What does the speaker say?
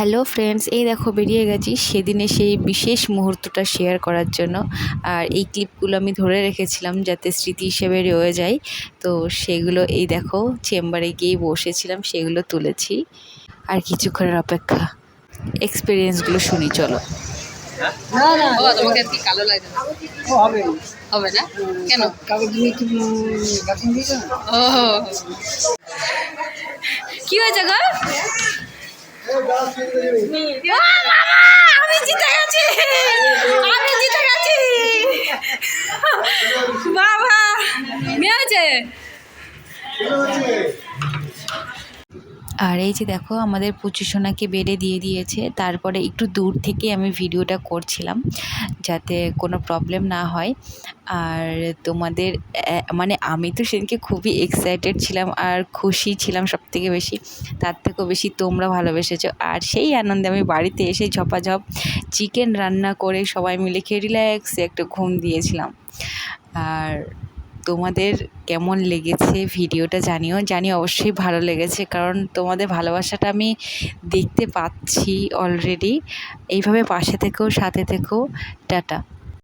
Hello friends, এই দেখো বেরিয়ে গেছি সেদিনে সেই বিশেষ মুহূর্তটা শেয়ার করার জন্য। আর এই ক্লিপগুলো আমি ধরে রেখেছিলাম যাতে স্মৃতি হিসেবে রয়ে যায়। তো সেগুলো এই দেখো চেম্বারে গিয়ে বসেছিলাম, সেগুলো তুলেছি। আর কিছুক্ষণের অপেক্ষা, এক্সপিরিয়েন্সগুলো শুনি চলো। না না তোমাকে কি কালো লাগে না? হবে হবে না কেন? কাগজ দিয়ে কি বাকিং দিয়েছ? ও কি হয়েছে গো? আমি জিতে গেছি, আমি জিতে গেছি বাবা। মেয়ে হয়েছে। আর এই যে দেখো আমাদের পুচুসোনাকে বেডে দিয়ে দিয়েছে। তারপরে একটু দূর থেকে আমি ভিডিওটা করছিলাম যাতে কোনো প্রবলেম না হয়। আর তোমাদের মানে আমি তো সেদিনকে খুবই এক্সাইটেড ছিলাম আর খুশি ছিলাম সবথেকে বেশি। তার থেকেও বেশি তোমরা ভালোবেসেছো। আর সেই আনন্দে আমি বাড়িতে এসে ঝপাঝপ চিকেন রান্না করে সবাই মিলে খেয়ে রিল্যাক্সে একটা ঘুম দিয়েছিলাম। আর তোমাদের কেমন লেগেছে ভিডিওটা জানিও অবশ্যই ভালো লেগেছে, কারণ তোমাদের ভালোবাসাটা আমি দেখতে পাচ্ছি অলরেডি। এইভাবে পাশে থেকো, সাথে থেকো। টাটা।